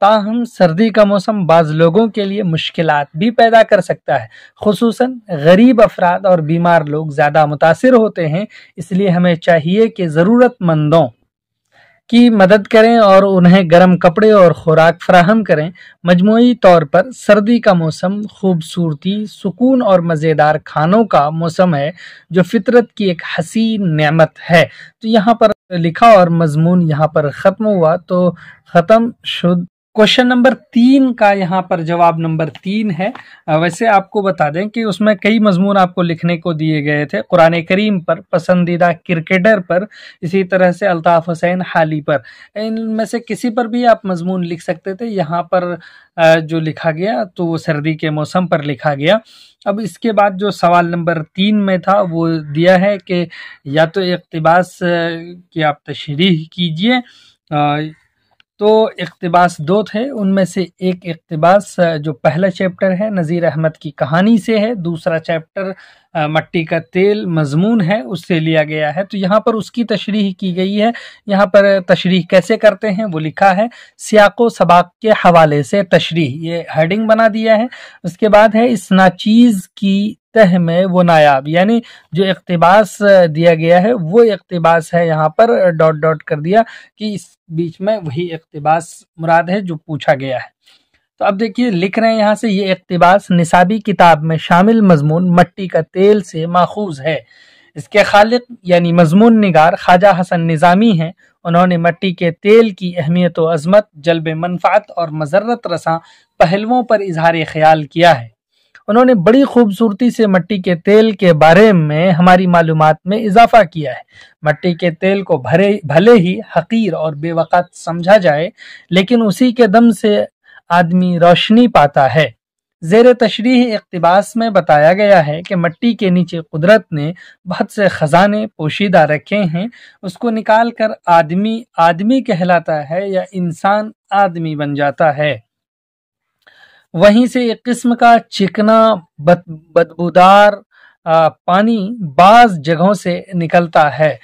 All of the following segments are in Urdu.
تاہم سردی کا موسم بعض لوگوں کے لیے مشکلات بھی پیدا کر سکتا ہے، خصوصاً غریب افراد اور بیمار لوگ زیادہ متاثر ہوتے ہیں۔ اس لیے ہمیں چاہیے کہ ضرورت مندوں کی مدد کریں اور انہیں گرم کپڑے اور خوراک فراہم کریں۔ مجموعی طور پر سردی کا موسم خوبصورتی، سکون اور مزیدار کھانوں کا موسم ہے جو فطرت کی ایک حسین نعمت ہے۔ تو یہاں پر لکھا اور مضمون یہاں پر ختم ہوا، تو ختم شد۔ کوشچن نمبر 3 کا یہاں پر جواب نمبر 3 ہے۔ ویسے آپ کو بتا دیں کہ اس میں کئی مضمون آپ کو لکھنے کو دیے گئے تھے، قرآن کریم پر، پسندیدہ کرکٹر پر، اسی طرح سے الطاف حسین حالی پر، ان میں سے کسی پر بھی آپ مضمون لکھ سکتے تھے۔ یہاں پر جو لکھا گیا تو وہ سردی کے موسم پر لکھا گیا۔ اب اس کے بعد جو سوال نمبر 3 میں تھا وہ دیا ہے کہ یا تو اقتباس کی آپ تشریح کیجئے، تو اقتباس 2 تھے، ان میں سے ایک اقتباس جو پہلا چیپٹر ہے نذیر احمد کی کہانی سے ہے، دوسرا چیپٹر مٹی کا تیل مضمون ہے اس سے لیا گیا ہے۔ تو یہاں پر اس کی تشریح کی گئی ہے۔ یہاں پر تشریح کیسے کرتے ہیں وہ لکھا ہے، سیاق و سباق کے حوالے سے تشریح، یہ ہیڈنگ بنا دیا ہے۔ اس کے بعد ہے اس ناچیز کی تہ میں وہ نایاب، یعنی جو اقتباس دیا گیا ہے وہ اقتباس ہے، یہاں پر ڈاٹ ڈاٹ کر دیا کہ اس بیچ میں وہی اقتباس مراد ہے جو پوچھا گیا ہے۔ تو اب دیکھیے لکھ رہے ہیں یہاں سے، یہ اقتباس نصابی کتاب میں شامل مضمون مٹی کا تیل سے ماخوذ ہے۔ اس کے خالق یعنی مضمون نگار خواجہ حسن نظامی ہیں۔ انہوں نے مٹی کے تیل کی اہمیت و عظمت، جلب منفعت اور مضرت رساں پہلوؤں پر اظہار خیال کیا ہے۔ انہوں نے بڑی خوبصورتی سے مٹی کے تیل کے بارے میں ہماری معلومات میں اضافہ کیا ہے۔ مٹی کے تیل کو بھلے ہی حقیر اور بے وقت سمجھا جائے، لیکن اسی کے دم سے آدمی روشنی پاتا ہے۔ زیر تشریح اقتباس میں بتایا گیا ہے کہ مٹی کے نیچے قدرت نے بہت سے خزانے پوشیدہ رکھے ہیں، اس کو نکال کر آدمی کہلاتا ہے یا انسان آدمی بن جاتا ہے۔ وہیں سے ایک قسم کا چکنا بدبودار پانی بعض جگہوں سے نکلتا ہے،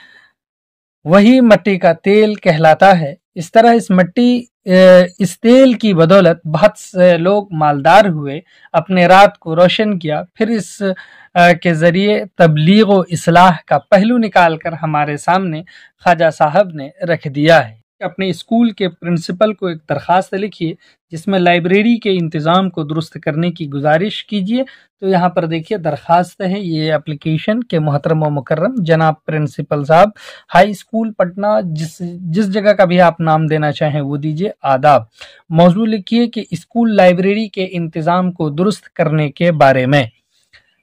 وہی مٹی کا تیل کہلاتا ہے۔ اس طرح اس تیل کی بدولت بہت سے لوگ مالدار ہوئے، اپنے رات کو روشن کیا، پھر اس کے ذریعے تبلیغ و اصلاح کا پہلو نکال کر ہمارے سامنے خواجہ صاحب نے رکھ دیا ہے۔ اپنے اسکول کے پرنسپل کو ایک درخواست لکھیے جس میں لائبریری کے انتظام کو درست کرنے کی گزارش کیجیے۔ تو یہاں پر دیکھیے درخواست ہے، یہ اپلیکیشن کے محترم و مکرم جناب پرنسپل صاحب، ہائی اسکول پٹنہ، جس جگہ کا بھی آپ نام دینا چاہیں وہ دیجیے، آداب۔ موضوع لکھیے کہ اسکول لائبریری کے انتظام کو درست کرنے کے بارے میں۔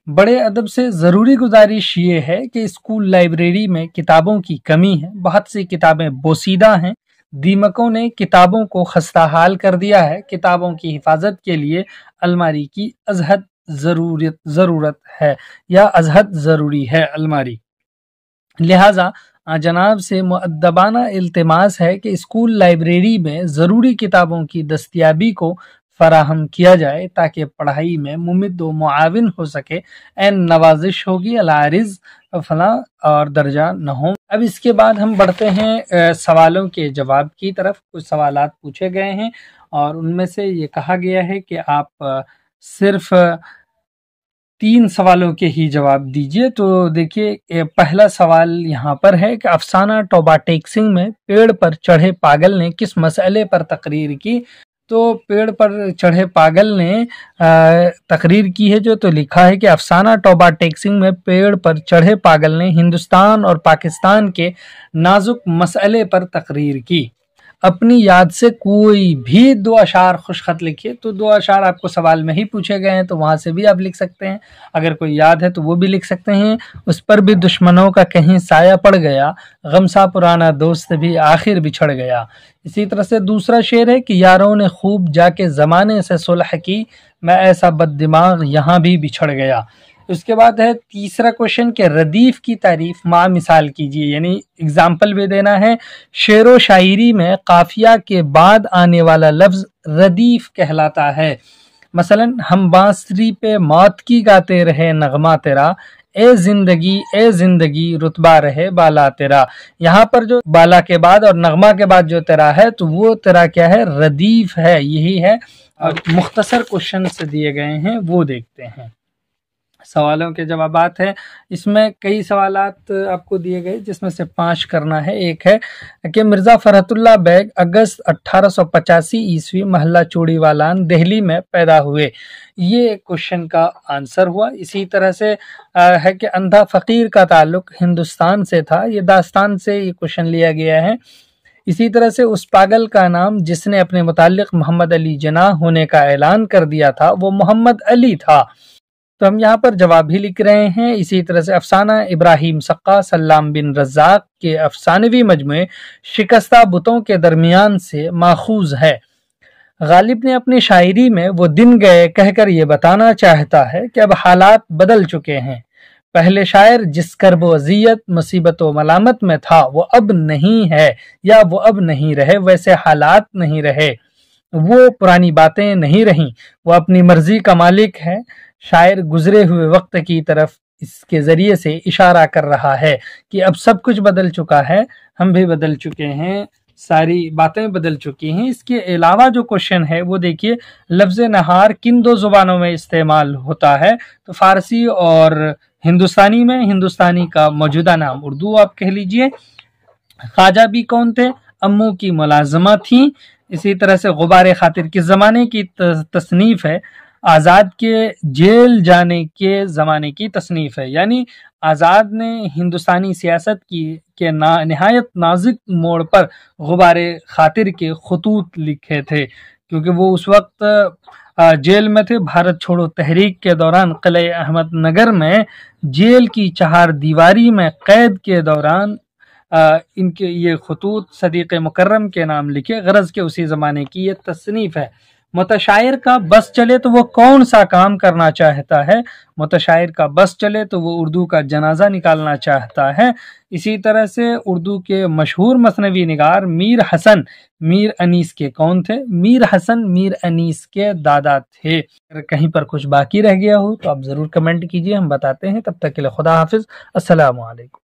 بڑے ادب سے ضروری گزارش یہ ہے کہ اسکول لائبریری میں کتابوں کی کمی ہے، بہت سی کتابیں بوسیدہ ہیں، دیمکوں نے کتابوں کو خستہ حال کر دیا ہے۔ کتابوں کی حفاظت کے لیے الماری کی ازحد ضرورت ہے یا ازحد ضروری ہے الماری، لہٰذا جناب سے مؤدبانہ التماس ہے کہ اسکول لائبریری میں ضروری کتابوں کی دستیابی کو فراہم کیا جائے تاکہ پڑھائی میں ممد و معاون ہو سکے۔ این نوازش ہوگی، العارض فلاں اور درجہ نہ ہو۔ اب اس کے بعد ہم بڑھتے ہیں سوالوں کے جواب کی طرف۔ کچھ سوالات پوچھے گئے ہیں اور ان میں سے یہ کہا گیا ہے کہ آپ صرف 3 سوالوں کے ہی جواب دیجئے۔ تو دیکھیے پہلا سوال یہاں پر ہے کہ افسانہ توبہ ٹیک سنگھ میں پیڑ پر چڑھے پاگل نے کس مسئلے پر تقریر کی؟ تو پیڑ پر چڑھے پاگل نے تقریر کی ہے جو تو لکھا ہے کہ افسانہ توبہ ٹیک سنگھ میں پیڑ پر چڑھے پاگل نے ہندوستان اور پاکستان کے نازک مسئلے پر تقریر کی۔ اپنی یاد سے کوئی بھی 2 اشعار خوش خط لکھیے۔ تو 2 اشعار آپ کو سوال میں ہی پوچھے گئے ہیں تو وہاں سے بھی آپ لکھ سکتے ہیں، اگر کوئی یاد ہے تو وہ بھی لکھ سکتے ہیں۔ اس پر بھی دشمنوں کا کہیں سایہ پڑ گیا، غمسا پرانا دوست بھی آخر بچھڑ گیا۔ اسی طرح سے دوسرا شعر ہے کہ یاروں نے خوب جا کے زمانے سے صلح کی، میں ایسا بد دماغ یہاں بھی بچھڑ گیا۔ اس کے بعد ہے تیسرا کوشچن کہ ردیف کی تعریف مع مثال کیجیے، یعنی اگزامپل بھی دینا ہے۔ شعر و شاعری میں قافیہ کے بعد آنے والا لفظ ردیف کہلاتا ہے۔ مثلاً ہم بانسری پہ موت کی گاتے رہے نغمہ تیرا، اے زندگی رتبہ رہے بالا تیرا۔ یہاں پر جو بالا کے بعد اور نغمہ کے بعد جو تیرا ہے تو وہ تیرا کیا ہے؟ ردیف ہے، یہی ہے۔ اور مختصر کوشچن سے دیے گئے ہیں وہ دیکھتے ہیں، سوالوں کے جوابات ہیں۔ اس میں کئی سوالات آپ کو دیے گئے جس میں سے 5 کرنا ہے۔ ایک ہے کہ مرزا فرحت اللہ بیگ اگست 1885 محلہ چوڑی والان دہلی میں پیدا ہوئے، یہ کوشچن کا آنسر ہوا۔ اسی طرح سے ہے کہ اندھا فقیر کا تعلق ہندوستان سے تھا، یہ داستان سے یہ کوشچن لیا گیا ہے۔ اسی طرح سے اس پاگل کا نام جس نے اپنے متعلق محمد علی جناح ہونے کا اعلان کر دیا تھا وہ محمد علی تھا، تو ہم یہاں پر جواب بھی لکھ رہے ہیں۔ اسی طرح سے افسانہ ابراہیم سقا سلام بن رزاق کے افسانوی مجموعے شکستہ بتوں کے درمیان سے ماخوذ ہے۔ غالب نے اپنی شاعری میں وہ دن گئے کہہ کر یہ بتانا چاہتا ہے کہ اب حالات بدل چکے ہیں۔ پہلے شاعر جس کرب و اذیت مصیبت و ملامت میں تھا وہ اب نہیں ہے، یا وہ اب نہیں رہے، ویسے حالات نہیں رہے، وہ پرانی باتیں نہیں رہیں، وہ اپنی مرضی کا مالک ہے۔ شاعر گزرے ہوئے وقت کی طرف اس کے ذریعے سے اشارہ کر رہا ہے کہ اب سب کچھ بدل چکا ہے، ہم بھی بدل چکے ہیں، ساری باتیں بدل چکی ہیں۔ اس کے علاوہ جو کوشچن ہے وہ دیکھیے، لفظ نہار کن 2 زبانوں میں استعمال ہوتا ہے؟ تو فارسی اور ہندوستانی میں۔ ہندوستانی کا موجودہ نام اردو آپ کہہ لیجئے۔ خواجہ بھی کون تھے؟ امو کی ملازمہ تھیں۔ اسی طرح سے غبار خاطر کس زمانے کی تصنیف ہے؟ آزاد کے جیل جانے کے زمانے کی تصنیف ہے، یعنی آزاد نے ہندوستانی سیاست کے نہایت نازک موڑ پر غبار خاطر کے خطوط لکھے تھے، کیونکہ وہ اس وقت جیل میں تھے۔ بھارت چھوڑو تحریک کے دوران قلعہ احمد نگر میں جیل کی 4 دیواری میں قید کے دوران ان کے یہ خطوط صدیق مکرم کے نام لکھے، غرض کہ اسی زمانے کی یہ تصنیف ہے۔ متشاعر کا بس چلے تو وہ کون سا کام کرنا چاہتا ہے؟ متشاعر کا بس چلے تو وہ اردو کا جنازہ نکالنا چاہتا ہے۔ اسی طرح سے اردو کے مشہور مثنوی نگار میر حسن میر انیس کے کون تھے؟ میر حسن میر انیس کے دادا تھے۔ اگر کہیں پر کچھ باقی رہ گیا ہو تو آپ ضرور کمنٹ کیجئے، ہم بتاتے ہیں۔ تب تک کے لیے خدا حافظ، السلام علیکم۔